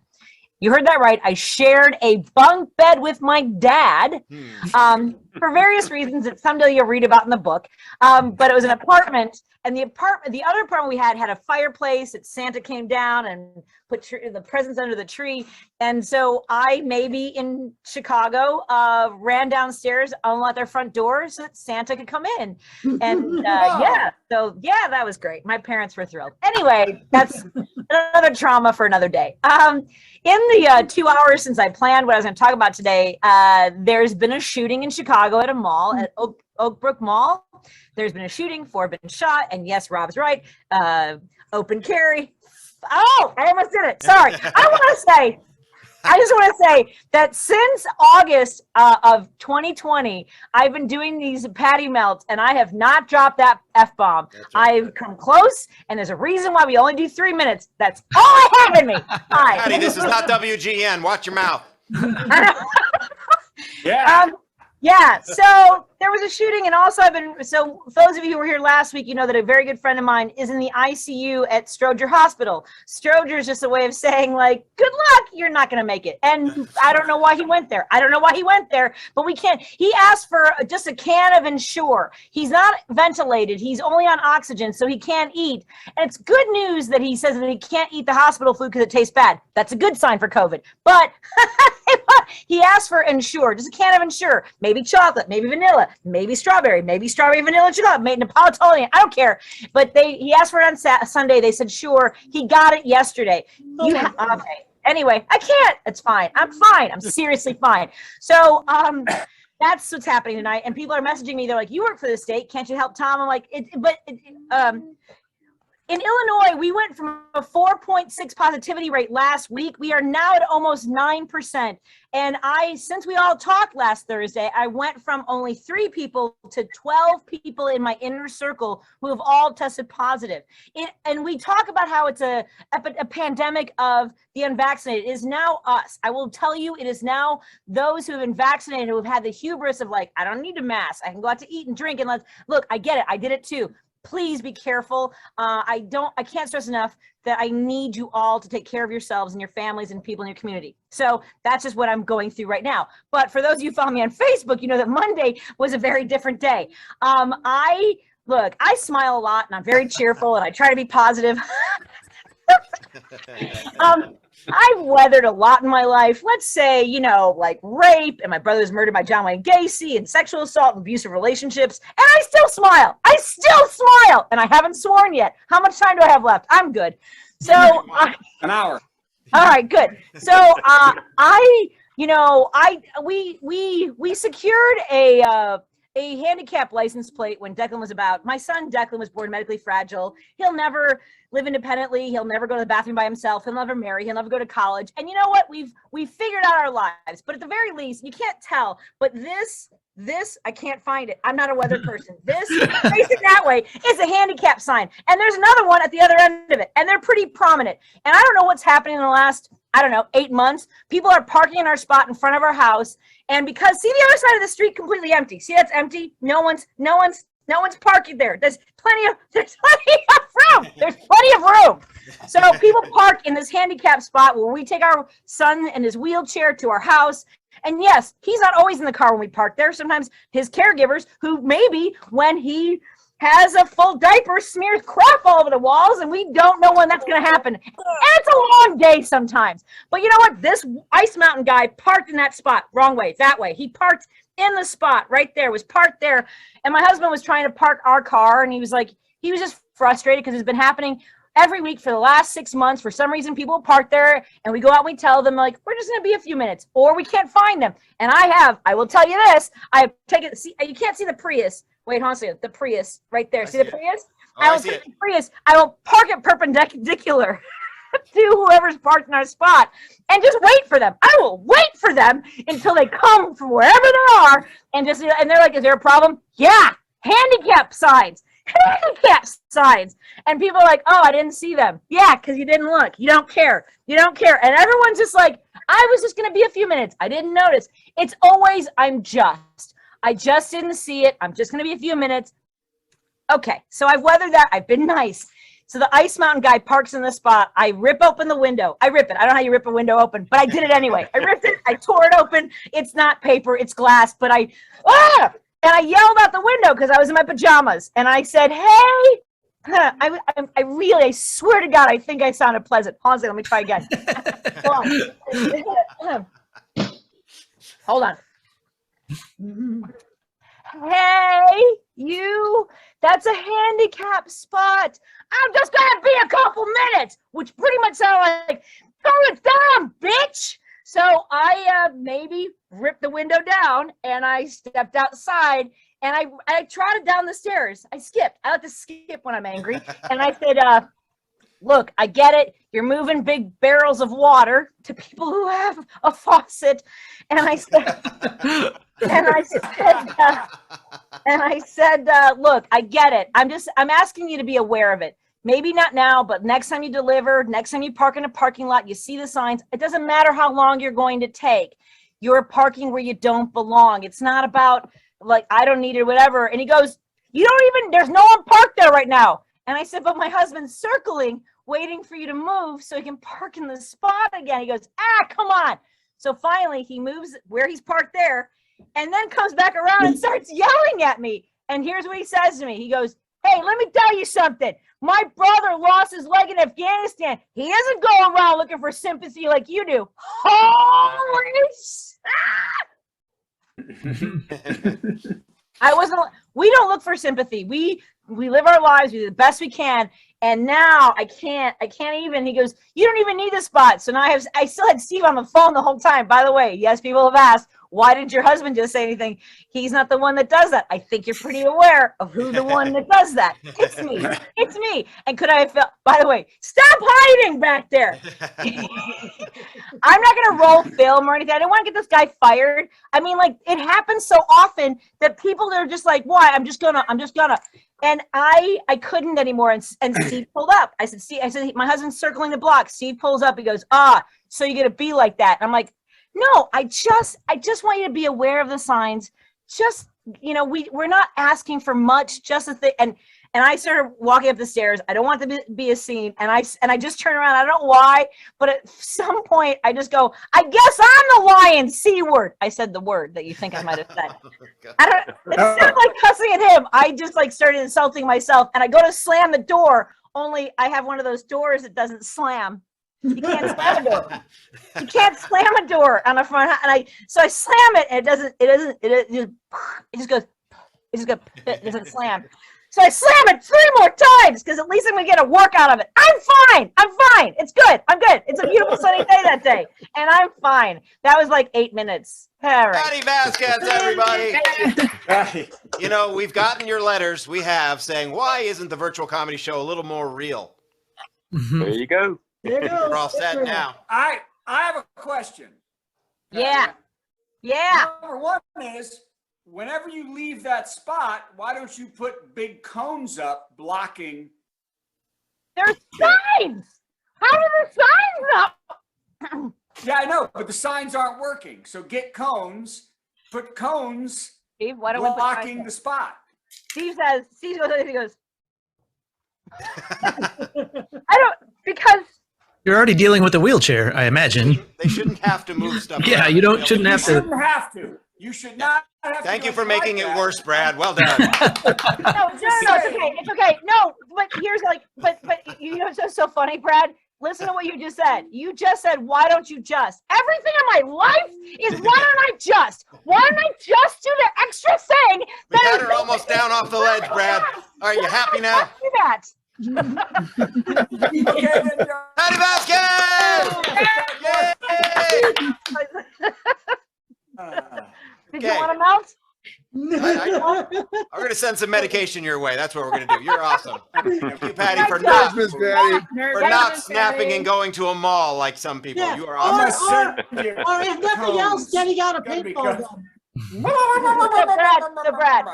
You heard that right. I shared a bunk bed with my dad for various reasons that someday you'll read about in the book. But it was an apartment. And the other apartment we had a fireplace that Santa came down and put the presents under the tree. And so I, maybe in Chicago, ran downstairs, unlocked their front door so that Santa could come in. And that was great. My parents were thrilled. Anyway, that's another trauma for another day. In the 2 hours since I planned what I was going to talk about today, there's been a shooting in Chicago at a mall, at Oak Brook Mall. There's been a shooting, 4 have been shot, and yes, Rob's right. Open carry. Oh, I almost did it. Sorry. I just want to say that since August of 2020, I've been doing these Patti Melts, and I have not dropped that F-bomb. Right. I've come close, and there's a reason why we only do 3 minutes. That's all I have in me. Hi. Patti, this is not WGN. Watch your mouth. Yeah. Yeah, so there was a shooting, and also so for those of you who were here last week, you know that a very good friend of mine is in the ICU at Stroger Hospital. Stroger is just a way of saying, like, good luck, you're not going to make it. And I don't know why he went there. But we can't. He asked for just a can of Ensure. He's not ventilated. He's only on oxygen, so he can't eat. And it's good news that he says that he can't eat the hospital food because it tastes bad. That's a good sign for COVID. But he asked for Ensure, just a can of Ensure. Maybe chocolate, maybe vanilla, maybe strawberry vanilla chocolate, made Napolitano. I don't care. But he asked for it on Sunday. They said, sure. He got it yesterday. Okay. Anyway, I can't. It's fine. I'm fine. I'm seriously fine. So that's what's happening tonight. And people are messaging me. They're like, you work for the state. Can't you help Tom? I'm like, in Illinois, we went from a 4.6 positivity rate last week. We are now at almost 9%. And since we all talked last Thursday, I went from only 3 people to 12 people in my inner circle who have all tested positive. And we talk about how it's a pandemic of the unvaccinated. It is now us. I will tell you, it is now those who have been vaccinated who have had the hubris of like, I don't need a mask. I can go out to eat and drink and look, I get it. I did it too. Please be careful. I can't stress enough that I need you all to take care of yourselves and your families and people in your community. So that's just what I'm going through right now. But for those of you who follow me on Facebook, you know that Monday was a very different day. I smile a lot and I'm very cheerful and I try to be positive. I've weathered a lot in my life. Let's say, like rape, and my brother was murdered by John Wayne Gacy, and sexual assault and abusive relationships. And I still smile. And I haven't sworn yet. How much time do I have left? I'm good. So an hour. All right, good. So we secured a handicap license plate when Declan was my son Declan was born medically fragile. He'll never live independently. He'll never go to the bathroom by himself. He'll never marry. He'll never go to college. And you know what? We've figured out our lives. But at the very least, you can't tell. But this, I can't find it. I'm not a weather person. This, facing that way, is a handicap sign. And there's another one at the other end of it. And they're pretty prominent. And I don't know what's happening in the last, 8 months. People are parking in our spot in front of our house. And because, see the other side of the street completely empty. See, that's empty. No one's parking there. There's plenty of room. There's plenty of room. So people park in this handicap spot where we take our son and his wheelchair to our house. And yes, he's not always in the car when we park there. Sometimes his caregivers, who maybe when he has a full diaper, smears crap all over the walls, and we don't know when that's going to happen. And it's a long day sometimes. But you know what? This Ice Mountain guy parked in that spot. Wrong way, that way. He parked in the spot right there, was parked there. And my husband was trying to park our car, and he was just frustrated because it's been happening every week for the last 6 months. For some reason, people park there, and we go out and we tell them, like, we're just going to be a few minutes, or we can't find them. And I will tell you this, you can't see the Prius. Wait, hold on a second. The Prius right there. See the Prius? I will take the Prius. I will park it perpendicular to whoever's parked in our spot and just wait for them. I will wait for them until they come from wherever they are and they're like, is there a problem? Yeah. Handicap signs. And people are like, oh, I didn't see them. Yeah, because you didn't look. You don't care. And everyone's just like, I was just going to be a few minutes. I didn't notice. It's always, I just didn't see it. I'm just going to be a few minutes. Okay, so I've weathered that. I've been nice. So the Ice Mountain guy parks in the spot. I rip open the window. I rip it. I don't know how you rip a window open, but I did it anyway. I ripped it. I tore it open. It's not paper. It's glass. But and I yelled out the window because I was in my pajamas. And I said, hey. I swear to God, I think I sounded pleasant. Hold on a second. Let me try again. Hold on. Hey, you, that's a handicap spot. I'm just gonna be a couple minutes, which pretty much sounded like, throw it down, bitch. So I maybe ripped the window down and I stepped outside and I trotted down the stairs. I skipped. I like to skip when I'm angry. And I said, look, I get it. You're moving big barrels of water to people who have a faucet. And I said, look, I get it. I'm asking you to be aware of it. Maybe not now, but next time you deliver, next time you park in a parking lot, you see the signs. It doesn't matter how long you're going to take. you're parking where you don't belong. It's not about like, I don't need it, whatever. And he goes, there's no one parked there right now. And I said, but my husband's circling, waiting for you to move so he can park in the spot again. He goes, come on. So finally he moves where he's parked there and then comes back around and starts yelling at me. And here's what he says to me. He goes, hey, let me tell you something. My brother lost his leg in Afghanistan. He isn't going around looking for sympathy like you do. Holy we don't look for sympathy. We live our lives, we do the best we can. And now I can't even. He goes, you don't even need the spot. So now I still had Steve on the phone the whole time. By the way, yes, people have asked, why didn't your husband just say anything? He's not the one that does that. I think you're pretty aware of who the one that does that. It's me. It's me. And could I have felt, by the way, stop hiding back there. I'm not going to roll film or anything. I don't want to get this guy fired. I mean, like, it happens so often that people are just like, why? I'm just gonna. And I couldn't anymore. And Steve pulled up. I said, my husband's circling the block. Steve pulls up. He goes, so you're going to be like that. And I'm like, no, I just want you to be aware of the signs. Just, we're not asking for much, just a thing. And I started walking up the stairs. I don't want there to be a scene. And I just turn around. I don't know why, but at some point I just go, I guess I'm the lion, C word. I said the word that you think I might have said. Instead of like cussing at him, I just like started insulting myself. And I go to slam the door, only I have one of those doors that doesn't slam. You can't slam a door. You can't slam a door on the front. So I slam it and it doesn't slam. So I slam it 3 more times because at least I'm going to get a work out of it. I'm fine. It's good. I'm good. It's a beautiful sunny day that day. And I'm fine. That was like 8 minutes. All right. Patti Vasquez, everybody. We've gotten your letters. We have saying, why isn't the virtual comedy show a little more real? There you go. We're all set now. I have a question. Yeah. Number one is, whenever you leave that spot, why don't you put big cones up blocking? There's signs. How are the signs up? Yeah, I know, but the signs aren't working. So get cones, put cones Steve, why don't we blocking the spot. Steve goes, he goes, because You're already dealing with a wheelchair, I imagine. They shouldn't have to move stuff. Yeah, around. you shouldn't have to. You shouldn't have to. You should not have to. Thank you go for making like it that. worse, Brad. Well done. No, it's okay. No, but here's but it's so funny, Brad. Listen to what you just said. You just said, why don't you just? Everything in my life is, why don't I just? Why don't I just do the extra thing? We got her almost down off the ledge, Brad. Are you happy now? Do that. Patti Vasquez! Did you want to melt? I'm going to send some medication your way. That's what we're going to do. You're awesome. Thank you, Patti, for not snapping and going to a mall like some people. Yeah. You are awesome. Or if nothing else, getting out a paintball gun. So Brad,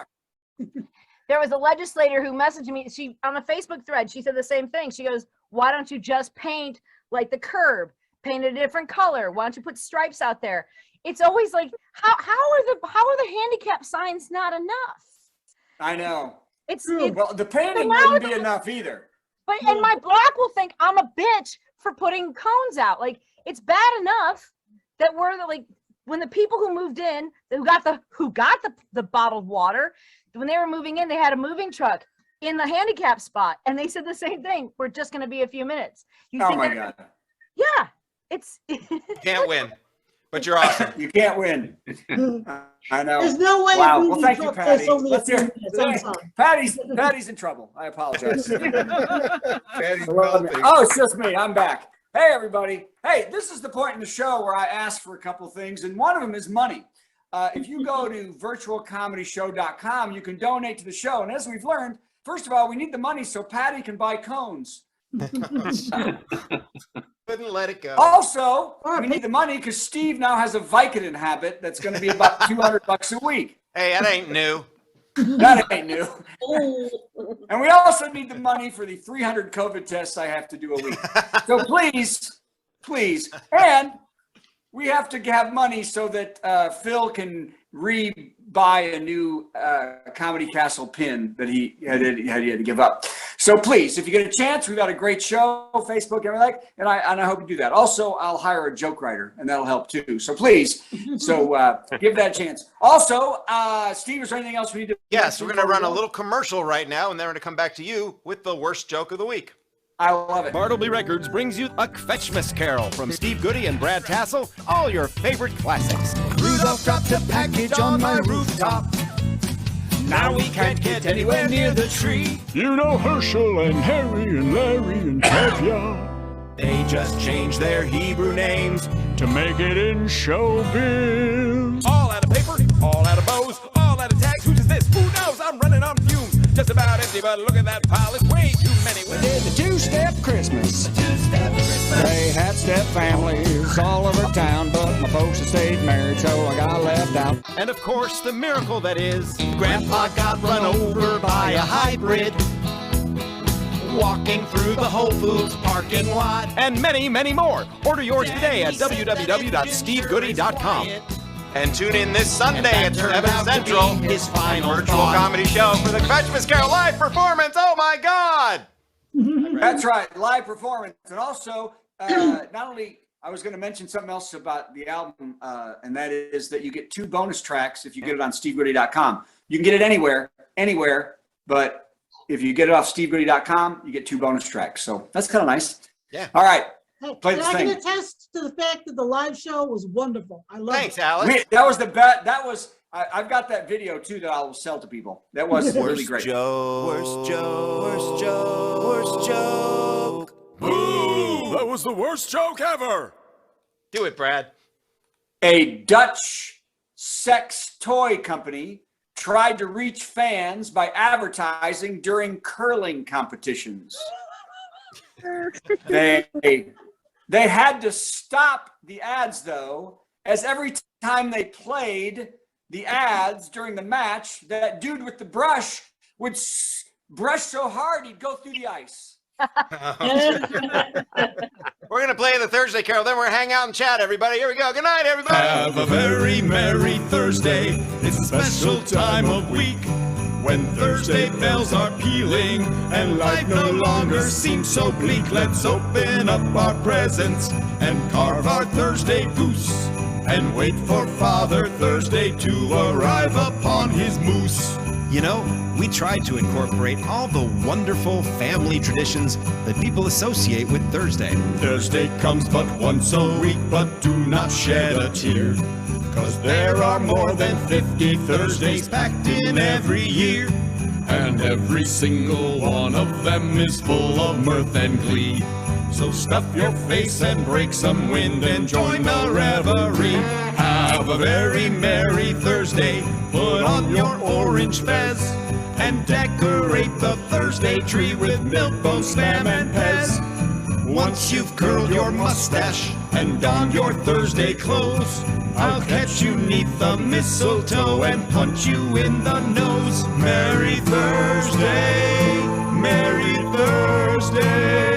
there was a legislator who messaged me. She on a Facebook thread. She said the same thing. She goes, "Why don't you just paint like the curb? Paint it a different color. Why don't you put stripes out there?" It's always like, how are the handicap signs not enough? I know. It's well, the painting wouldn't be enough either. But and my block will think I'm a bitch for putting cones out. Like, it's bad enough that when the people who moved in, who got the bottled water, when they were moving in, they had a moving truck in the handicap spot, and they said the same thing. We're just going to be a few minutes. Oh my God. Yeah, it's can't win, but you're awesome. You can't win. I know. There's no way. Wow. Well, thank you, truck Patti. that's only a Let's few hear. minutes. I'm sorry. Patty's in trouble. I apologize. Patty's Oh, melting. it's just me. I'm back. Hey, everybody. Hey, this is the point in the show where I ask for a couple things, and one of them is money. If you go to virtualcomedyshow.com, you can donate to the show. And as we've learned, first of all, we need the money so Patti can buy cones. Couldn't let it go. Also, we need the money because Steve now has a Vicodin habit that's going to be about $200 a week. Hey, that ain't new. That ain't new. And we also need the money for the 300 COVID tests I have to do a week. So please, and we have to have money so that Phil can buy a new Comedy Castle pin that he had to give up. So please, if you get a chance, we've got a great show, Facebook, everything, and I hope you do that. Also, I'll hire a joke writer, and that'll help too. So please, give that a chance. Also, Steve, is there anything else we need to? Yes, we're going to run a little commercial right now, and then we're going to come back to you with the worst joke of the week. I love it. Bartleby Records brings you a Fetchmas Carol from Steve Goodie and Brad Tassell. All your favorite classics. Rudolph dropped a package on my rooftop. Now we can't get anywhere near the tree. You know Herschel and Harry and Larry and Tevye. They just changed their Hebrew names To make it in showbiz. all out of paper, all out of bows, all out of tags. Who's this? Who knows? I'm running on fumes. Just about empty, but look at that pile. It's way too many. We did the two-step Christmas. They had step families all over town, but my folks had stayed married, so I got left out. And of course, the miracle that is Grandpa got run over by a hybrid walking through the Whole Foods parking lot, and many, many more. Order yours today at www.stevegoodie.com. And tune in this Sunday at 7 Central. His final Virtual thought. comedy show for the Fetchmas Carol live performance. Oh my God! That's right, live performance. And also, not only, I was going to mention something else about the album, and that is that you get 2 bonus tracks if you get it on stevegoodie.com. You can get it anywhere, but if you get it off stevegoodie.com, you get 2 bonus tracks. So that's kind of nice. Yeah. All right. Hey, Play and this I can thing. attest to the fact that the live show was wonderful. I love Thanks, it. Alex. That was the best. I've got that video too that I'll sell to people. That was really great. Worst joke. Boo! That was the worst joke ever. Do it, Brad. A Dutch sex toy company tried to reach fans by advertising during curling competitions. They had to stop the ads, though, as every time they played the ads during the match, that dude with the brush would brush so hard he'd go through the ice. We're going to play the Thursday Carol, then we're going to hang out and chat, everybody. Here we go. Good night, everybody. Have a very merry Thursday. It's a special time of week when Thursday bells are pealing and life no longer seems so bleak. Let's open up our presents and carve our Thursday goose and wait for Father Thursday to arrive upon his moose. You know, we tried to incorporate all the wonderful family traditions that people associate with Thursday. Thursday comes but once a week, but do not shed a tear, 'cause there are more than 50 Thursdays packed in every year, and every single one of them is full of mirth and glee. So stuff your face and break some wind and join the revelry. Have a very merry Thursday. Put on your orange fez and decorate the Thursday tree with milk, bone, spam, and pez. Once you've curled your mustache and donned your Thursday clothes, I'll catch you 'neath the mistletoe and punch you in the nose. Merry Thursday, Merry Thursday.